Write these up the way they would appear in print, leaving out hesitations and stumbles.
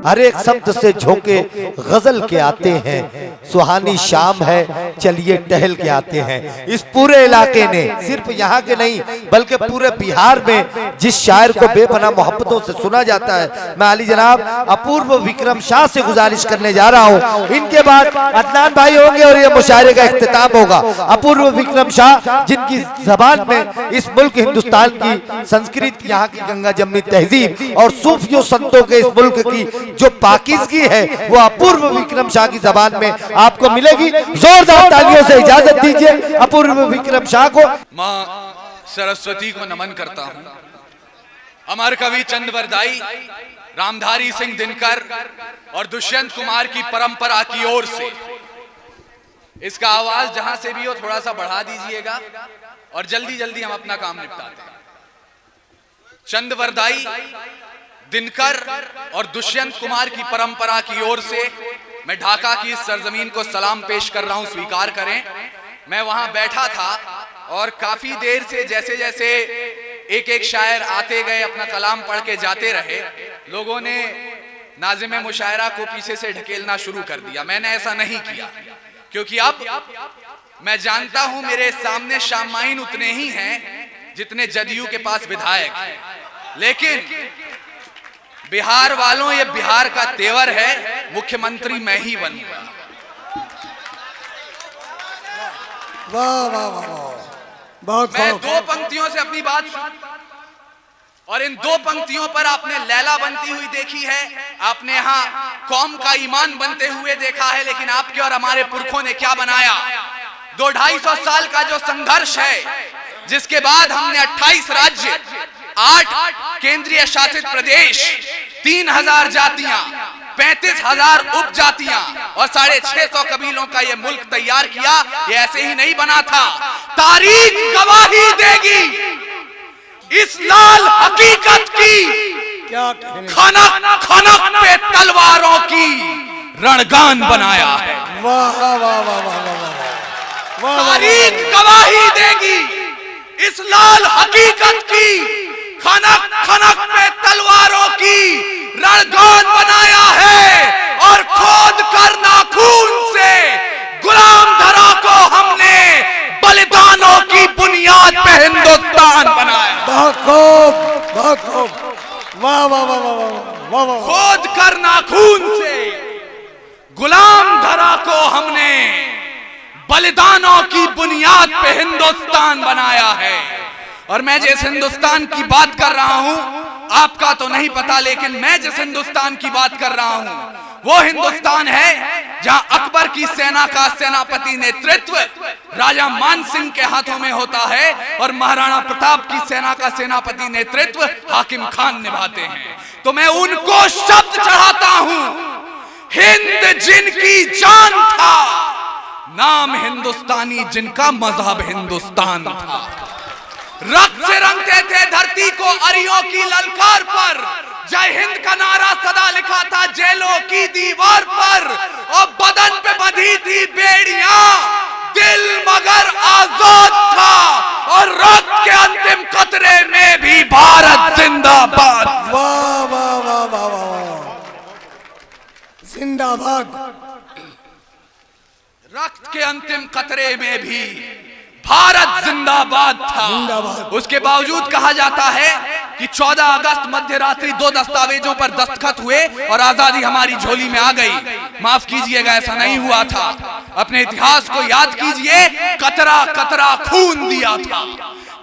हर एक शब्द से झोंके गजल के आते हैं। सुहानी शाम है चलिए टहल के आते हैं। इस पूरे इलाके ने, सिर्फ यहाँ के नहीं बल्कि पूरे बिहार में जिस शायर को बेपनाह मोहब्बतों से सुना जाता है, मैं अली जनाब अपूर्व विक्रम शाह से गुजारिश करने जा रहा हूँ। इनके बाद अदनान भाई होंगे और ये मुशायरे का इख्तिताम होगा। अपूर्व विक्रम शाह जिनकी जबान में इस मुल्क हिंदुस्तान की संस्कृति, यहाँ की गंगा जमनी तहजीब और सूफियों संतों के इस मुल्क की जो पाकीज़गी है वो अपूर्व विक्रम शाह की जबान में आपको मिलेगी। जोरदार तालियों से इजाजत दीजिए अपूर्व विक्रम शाह को। माँ सरस्वती को नमन करता हूँ। अमर कवि चंद्रवरदाई, रामधारी सिंह दिनकर और दुष्यंत कुमार की परंपरा की ओर से इसका आवाज जहां से भी हो थोड़ा सा बढ़ा दीजिएगा और जल्दी जल्दी हम अपना काम निपटाते हैं। चंद्रवरदाई, दिनकर और दुष्यंत कुमार की परंपरा की ओर से मैं ढाका की इस सरजमीन को सलाम पेश कर रहा हूं, स्वीकार करें। मैं वहां बैठा था और काफी देर से जैसे जैसे एक एक शायर आते गए, अपना कलाम पढ़ के जाते रहे, लोगों ने नाज़िम मुशायरा को पीछे से ढकेलना शुरू कर दिया। मैंने ऐसा नहीं किया क्योंकि अब मैं जानता हूं मेरे सामने शामाइन उतने ही हैं जितने जदयू के पास विधायक हैं, लेकिन बिहार वालों, ये बिहार का तेवर है, मुख्यमंत्री मैं ही बनूंगा। वाह वाह वाह, बहुत मैं दो पंक्तियों से अपनी बात, और इन दो पंक्तियों पर आपने लैला बनती हुई देखी है, आपने यहाँ कौम का ईमान बनते हुए देखा है, लेकिन आपके और हमारे पुरखों ने क्या बनाया? 200-250 साल का जो संघर्ष है, जिसके बाद हमने 28 राज्य, 8 केंद्रीय शासित प्रदेश, 3000 जातियां, 35,000 उपजातियां और 650 कबीलों का यह मुल्क तैयार किया। ये ऐसे ही नहीं बना था। तारीख गवाही देगी इस लाल हकीकत की, खनक खनक पे तलवारों की रणगान बनाया है। वाह वाह वाह वाह वाह, तारीख गवाही देगी इस लाल हकीकत की, खनक खनक पे तलवारों की रणगान बनाया है। और खोद कर नाखून से गुलाम धरा को हमने बलिदानों की बुनियाद पे हिंदुस्तान बनाया। बहुत खूब, बहुत खूब, वाह वाह वाह वाह वाह। खोद कर नाखून से गुलाम धरा को हमने बलिदानों की बुनियाद पे हिंदुस्तान बनाया है। और मैं जिस हिंदुस्तान की बात कर रहा हूं, आपका तो नहीं पता, लेकिन मैं जिस हिंदुस्तान की बात कर रहा हूं वो हिंदुस्तान है जहां अकबर की सेना का सेनापति नेतृत्व राजा मान सिंह के हाथों में होता है और महाराणा प्रताप की सेना का सेनापति नेतृत्व हाकिम खान निभाते हैं। तो मैं उनको शब्द चढ़ाता हूं, हिंद जिनकी जान था, नाम हिंदुस्तानी जिनका मजहब हिंदुस्तान था। रक्त से रंगते थे धरती को अरियों की ललकार पर, जय हिंद का नारा सदा लिखा था जेलों की दीवार पर, और बदन पे बंधी थी बेड़ियां, दिल मगर आजाद था, और रक्त के अंतिम कतरे में भी भारत जिंदाबाद। वाह वाह वाह वाह वाह, जिंदाबाद। रक्त के अंतिम कतरे में भी भारत जिंदाबाद था। उसके बावजूद कहा जाता है कि 14 अगस्त मध्य रात्रि 2 दस्तावेजों पर दस्तखत हुए और आजादी हमारी झोली में आ गई। माफ कीजिएगा, ऐसा नहीं हुआ था। अपने इतिहास को याद कीजिए, कतरा कतरा खून दिया था,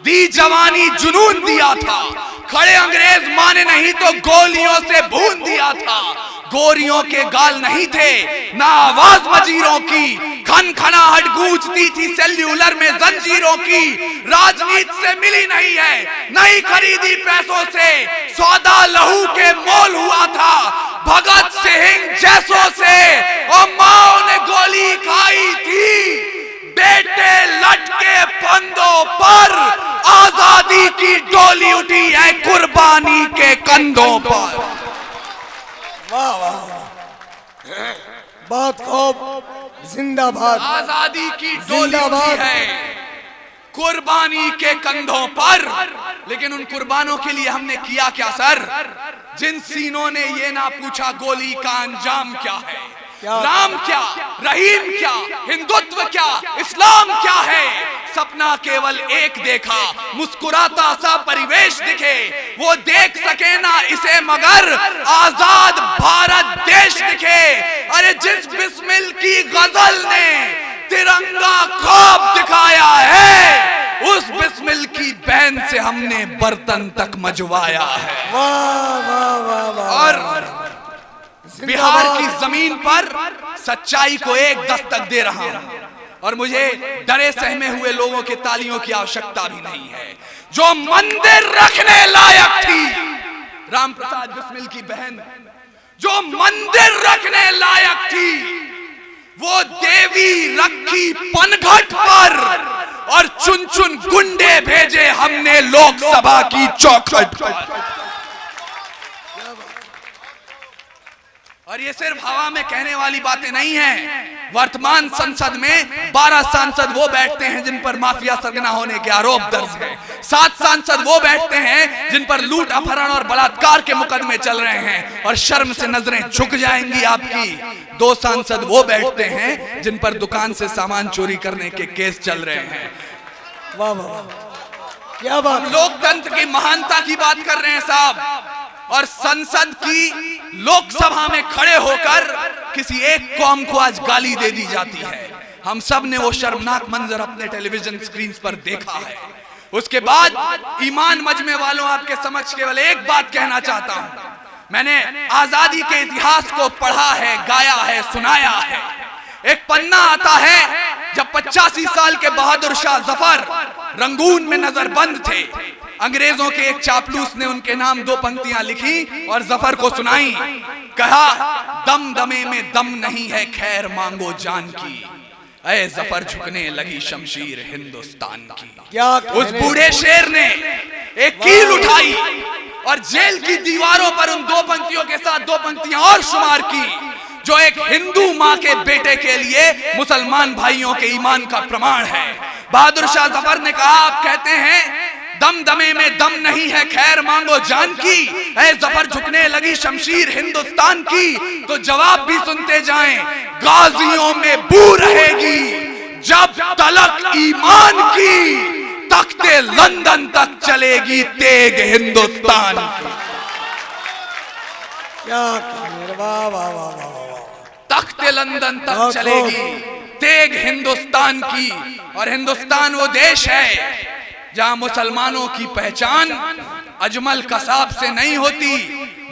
दी जवानी जुनून दिया था, खड़े अंग्रेज माने नहीं तो गोलियों से भून दिया था। गोरियों के गाल नहीं थे ना आवाज वजीरों की, खनखनाहट गूंजती थी सेल्यूलर में जंजीरों की। राजनीति से मिली नहीं है, नहीं खरीदी पैसों से, सौदा लहू के मोल हुआ था भगत सिंह जैसों से। और माओ ने गोली खाई थी, बेटे लटके फंदों पर, आजादी की डोली उठी है कुर्बानी के कंधों पर। वाह वाह, बहुत खूब, जिंदाबाद। आजादी की डोली उठी है कुर्बानी के कंधों पर, लेकिन उन कुर्बानों के लिए हमने किया क्या सर? जिन सीनों ने ये ना पूछा गोली का अंजाम क्या है, क्या? राम क्या, रहीम क्या, हिंदुत्व क्या, इस्लाम क्या है। सपना केवल एक देखा, मुस्कुराता सा परिवेश दिखे, वो देख सके ना इसे मगर आजाद भारत देश दिखे। अरे जिस बिस्मिल की गजल ने तिरंगा ख्वाब दिखाया है, उस बिस्मिल की बहन से हमने बर्तन तक मजवाया है। वाह वाह वाह वाह। और बिहार की जमीन पर सच्चाई को एक दस्तक दे रहा हूं, और मुझे डरे सहमे हुए लोगों की तालियों की आवश्यकता भी नहीं है। जो मंदिर रखने लायक थी, राम प्रसाद बिस्मिल की बहन, जो मंदिर रखने लायक थी, वो देवी रखी पनघट पर, और चुन चुन गुंडे भेजे हमने लोकसभा की चौखट पर। और ये सिर्फ हवा में कहने वाली बातें नहीं हैं। वर्तमान संसद में 12 सांसद वो बैठते हैं जिन पर माफिया सरगना होने के आरोप दर्ज हैं। 7 सांसद वो बैठते हैं जिन पर लूट, अपहरण और बलात्कार के मुकदमे चल रहे हैं, और शर्म से नजरें झुक जाएंगी आपकी। 2 सांसद वो बैठते हैं जिन पर दुकान से सामान चोरी करने के केस चल रहे हैं। वाह वाह, क्या बात। हम लोकतंत्र की महानता की बात कर रहे हैं साहब, और संसद की लोकसभा में खड़े होकर किसी एक कौम को आज गाली दे दी जाती है। हम सब ने वो शर्मनाक मंजर अपने टेलीविजन स्क्रीन पर देखा है। उसके बाद ईमान मजमे वालों, आपके समक्ष केवल एक बात कहना चाहता हूं। मैंने आजादी के इतिहास को पढ़ा है, गाया है, सुनाया है। एक पन्ना आता है जब 85 साल के बहादुर शाह जफर रंगून में नजरबंद थे। अंग्रेजों के एक चापलूस ने उनके नाम 2 पंक्तियां लिखी और जफर को सुनाई। कहा, दम दमे में दम नहीं है, खैर मांगो जान की। ऐ जफर झुकने लगी शमशीर हिंदुस्तान की। क्या उस बूढ़े शेर ने एक कील उठाई और जेल की दीवारों पर उन 2 पंक्तियों के साथ 2 पंक्तियां और शुमार की, जो एक हिंदू मां के बेटे के लिए मुसलमान भाइयों के ईमान का प्रमाण है। बहादुर शाह जफर ने कहा, आप कहते हैं दम दमे में दम नहीं है, खैर मांगो जान की। ऐ जफर झुकने लगी शमशीर हिंदुस्तान की। तो जवाब भी सुनते जाएं, गाजियों में बू रहेगी जब तलक ईमान की, तख्ते लंदन तक चलेगी तेग हिंदुस्तान की। क्या, वाह वाह वाह वाह। तख्ते लंदन तक चलेगी तेग हिंदुस्तान की। और हिंदुस्तान वो देश है जहां मुसलमानों की पहचान अजमल कसाब से नहीं होती,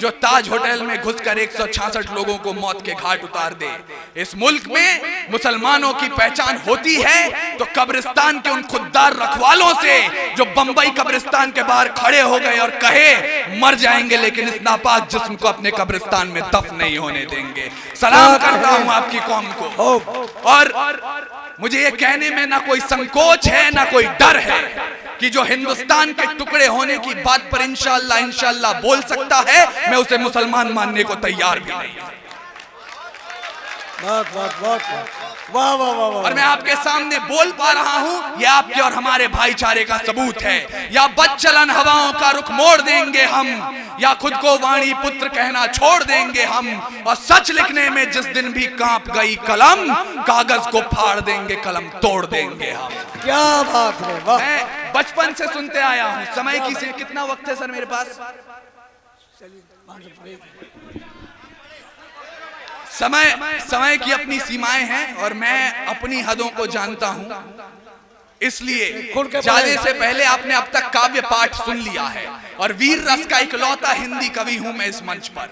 जो ताज होटल में घुसकर 166 लोगों को मौत के घाट उतार दे। इस मुल्क में मुसलमानों की पहचान होती है तो कब्रिस्तान के उन खुददार रखवालों से, जो बंबई कब्रिस्तान के बाहर खड़े हो गए और कहे मर जाएंगे लेकिन इस नापाक जिस्म को अपने कब्रिस्तान में दफन नहीं होने देंगे। सलाम करता हूं आपकी कौम को। और मुझे ये कहने में ना कोई संकोच है ना कोई डर है कि जो हिंदुस्तान के टुकड़े होने की बात पर इंशाअल्लाह बोल सकता है, मैं उसे मुसलमान मानने को तैयार भी नहीं। वाह वाह वाह। और मैं आपके सामने बोल पा रहा हूं, यह आपके और हमारे भाईचारे का सबूत है। या बदचलन हवाओं का रुख मोड़ देंगे हम, या खुद को वाणी पुत्र कहना छोड़ देंगे हम। और सच लिखने में जिस दिन भी कांप गई कलम, कागज को फाड़ देंगे, कलम तोड़ देंगे हम। क्या बात है, वाह। मैं बचपन से सुनते आया हूं। समय की से कितना वक्त है सर मेरे पास? समय की अपनी सीमाएं हैं और मैं अपनी हदों को जानता हूं। इसलिए जाने से पहले आपने अब तक काव्य पाठ सुन लिया है, और वीर रस का इकलौता हिंदी कवि हूं मैं इस मंच पर।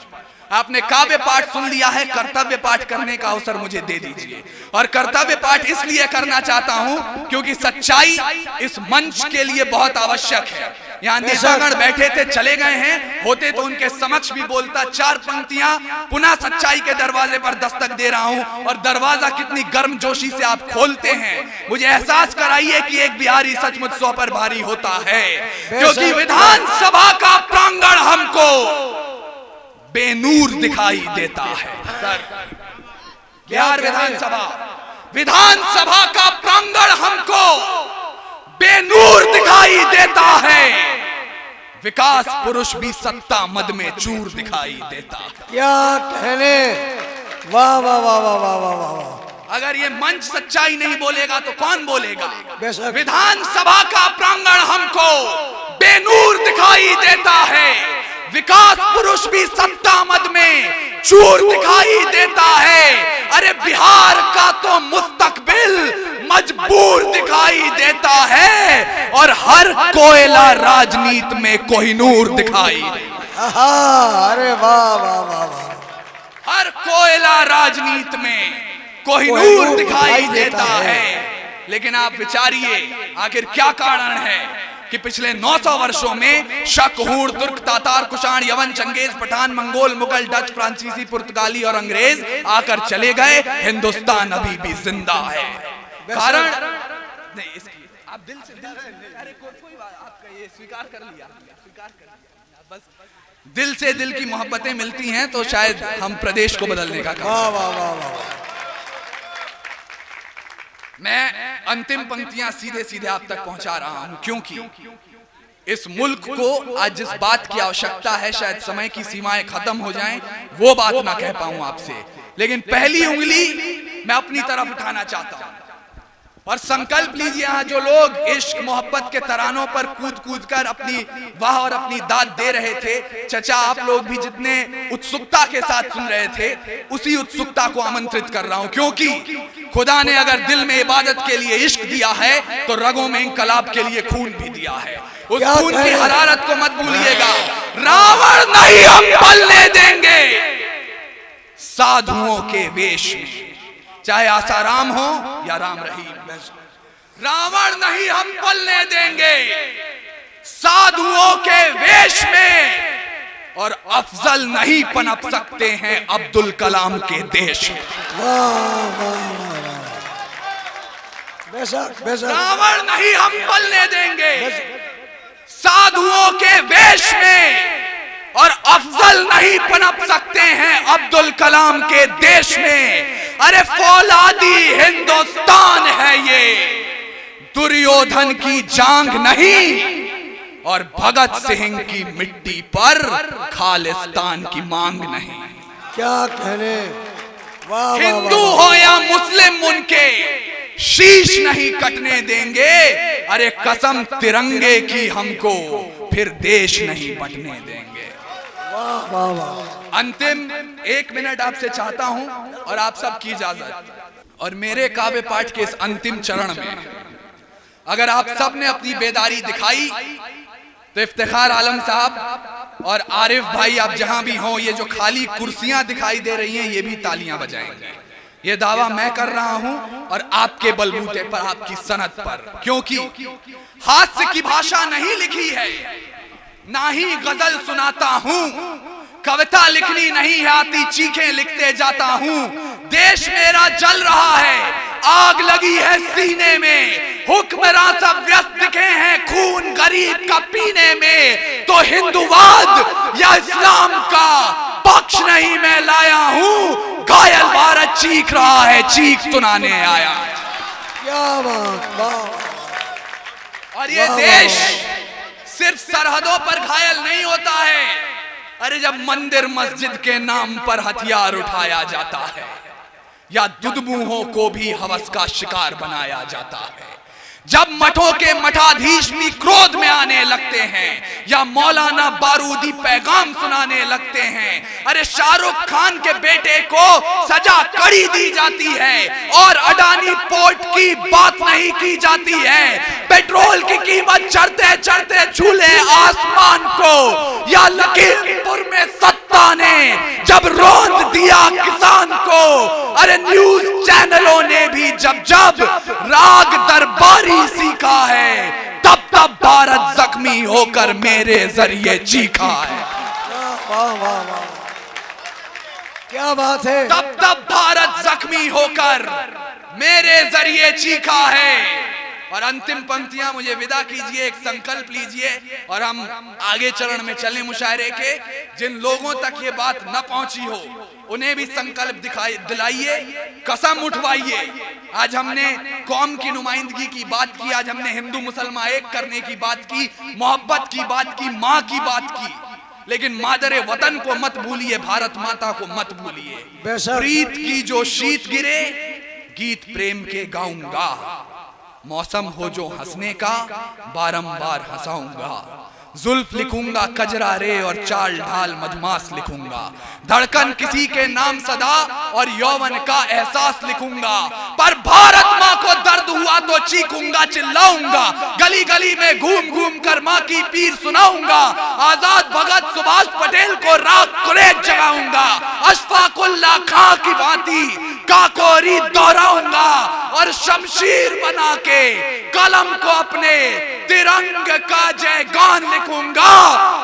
आपने काव्य पाठ सुन लिया है, कर्तव्य पाठ करने का अवसर मुझे दे दीजिए। और कर्तव्य पाठ इसलिए करना चाहता हूं क्योंकि सच्चाई इस मंच के लिए बहुत आवश्यक है। यहाँ नेतागण बैठे थे, चले गए हैं, होते तो उनके समक्ष भी बोलता। 4 पंक्तियां पुनः सच्चाई के दरवाजे पर दस्तक दे रहा हूं, और दरवाजा कितनी गर्मजोशी से आप खोलते हैं। मुझे एहसास कराइए कि एक बिहारी सचमुच 100 पर भारी होता है, क्योंकि विधानसभा का प्रांगण हमको बेनूर दिखाई देता है। बिहार विधानसभा का प्रांगण हमको बेनूर दिखाई देता है। विकास पुरुष भी सत्ता मद में चूर दिखाई देता। क्या कहने, वाह वाह वाह वाह वाह वाह वाह वाह। अगर ये मंच सच्चाई नहीं बोलेगा तो कौन बोलेगा? बेशक। विधानसभा का प्रांगण हमको बेनूर दिखाई देता है, विकास पुरुष भी सत्ता मद में चूर दिखाई देता है। अरे बिहार का तो मुस्तकबिल मजबूर दिखाई देता है और हर कोयला राजनीति में कोहिनूर दिखाई देता आहा, अरे वाह वाह वाह वाह। हर कोयला राजनीति में कोहिनूर दिखाई देता है। लेकिन आप विचारिए आखिर क्या कारण है कि पिछले 900 वर्षों में शक, हूण, तुर्क, तातार, कुषाण, यवन, चंगेज, पठान, मंगोल, मुगल, डच, फ्रांसीसी, पुर्तगाली और अंग्रेज आकर चले गए, हिंदुस्तान अभी भी जिंदा है। कारण नहीं, इसकी आप दिल से अरे कोई बात, आपका ये स्वीकार कर लिया, बस दिल से दिल की मोहब्बतें मिलती हैं तो शायद हम प्रदेश को बदलने का काम। वाह वाह वाह वाह। मैं अंतिम पंक्तियां सीधे सीधे आप तक पहुंचा रहा हूं क्योंकि इस मुल्क को आज जिस बात की आवश्यकता है, शायद समय की सीमाएं खत्म हो जाएं, वो बात ना कह पाऊं आपसे, लेकिन पहली उंगली मैं अपनी तरफ उठाना चाहता हूं। और संकल्प लीजिए, यहाँ जो लोग इश्क मोहब्बत के तरानों पर कूद कूद कर अपनी वाह और अपनी दाद दे रहे थे, चचा आप लोग भी जितने उत्सुकता के साथ सुन रहे थे, उसी उत्सुकता को आमंत्रित कर रहा हूं क्योंकि खुदा ने अगर दिल में इबादत के लिए इश्क दिया है तो रगों में इंकलाब के लिए खून भी दिया है। उस खून की हरारत को मत भूलिएगा। रावण नहीं हम पलने देंगे साधुओं के वेश में, चाहे आसाराम हो या राम रहीम। रावण नहीं हम पलने देंगे साधुओं के वेश में, और अफजल नहीं पनप सकते हैं अब्दुल कलाम के देश में। बेशक बेशक। रावण नहीं हम पलने देंगे साधुओं के वेश में, और अफजल नहीं पनप सकते हैं अब्दुल कलाम के देश में। अरे फौलादी हिंदुस्तान है ये, दुर्योधन की जांग नहीं और भगत सिंह की मिट्टी पर खालिस्तान की मांग नहीं। क्या कहने, वाह वाह। हिंदू हो या मुस्लिम उनके शीश नहीं कटने देंगे। अरे कसम तिरंगे की हमको फिर देश नहीं बटने देंगे। वाह वाह वाह। अंतिम 1 मिनट आपसे चाहता हूं और आप सब की इजाजत। और मेरे काव्य पाठ के इस अंतिम चरण में अगर आप सब ने अपनी बेदारी दिखाई तो इफ्तिखार आलम साहब और आरिफ भाई आप जहां भी हों, ये जो खाली कुर्सियां दिखाई दे रही हैं ये भी तालियां बजाएंगे। ये दावा मैं कर रहा हूं और आपके बलबूते पर, आपकी सनद पर, क्योंकि हास्य की भाषा नहीं लिखी है, ना ही गजल सुनाता हूं, कविता लिखनी नहीं आती, चीखें लिखते जाता हूं। देश मेरा जल रहा है, आग लगी है सीने में, हुक्मरां सब व्यस्त दिखे हैं खून गरीब का पीने में। तो हिंदुवाद या इस्लाम का पक्ष नहीं मैं लाया हूं, घायल भारत चीख रहा है, चीख सुनाने आया। क्या बात, वाह। और ये देश सिर्फ सरहदों पर घायल नहीं होता है। अरे जब मंदिर मस्जिद के नाम पर हथियार उठाया जाता है या दुधमुहों को भी हवस का शिकार बनाया जाता है, जब मठों के मठाधीश भी क्रोध में आने लगते हैं या मौलाना बारूदी पैगाम सुनाने लगते हैं, अरे शाहरुख खान के बेटे को सजा कड़ी दी जाती है और अडानी पोर्ट की बात नहीं की जाती है, पेट्रोल की कीमत चढ़ते चढ़ते झूले आसमान को, या लखीमपुर में सत्ता ने जब रौंद दिया किसान को, अरे न्यूज चैनलों ने भी जब जब राग दरबारी सीखा है, तब तब भारत जख्मी होकर मेरे जरिए चीखा है। वाह वाह वाह, क्या बात है। तब तब भारत जख्मी होकर मेरे जरिए चीखा है। और अंतिम पंक्तियां मुझे विदा कीजिए, एक संकल्प लीजिए और हम आगे चरण में चलें मुशायरे के। जिन लोगों तक ये बात न पहुंची हो उन्हें भी संकल्प दिलाइए, कसम उठवाइए। आज हमने कौम की नुमाइंदगी की बात की, आज हमने हिंदू मुसलमान एक करने की बात की, मोहब्बत की बात की, माँ की बात की, लेकिन मादरे वतन को मत भूलिए, भारत माता को मत भूलिए। प्रीत की जो शीत गिरे गीत प्रेम के गाऊंगा, मौसम हो जो हंसने का बारंबार हंसाऊंगा। जुल्फ लिखूंगा कजरा रे और चाल ढाल मधुमास लिखूंगा, धड़कन किसी के नाम सदा और यौवन का एहसास लिखूंगा। पर भारत माँ को दर्द हुआ तो चीखूंगा चिल्लाऊंगा, गली गली में घूम घूम कर माँ की पीर सुनाऊंगा। आजाद भगत सुभाष पटेल को राख कुरेद जगाऊंगा, अशफाकुल्ला खां की भांति काकोरी दोहराऊंगा और शमशीर बना के कलम को अपने तिरंग का जयगान लिखूंगा।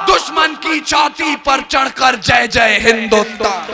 दुश्मन की छाती पर चढ़कर जय जय हिंदुस्तान।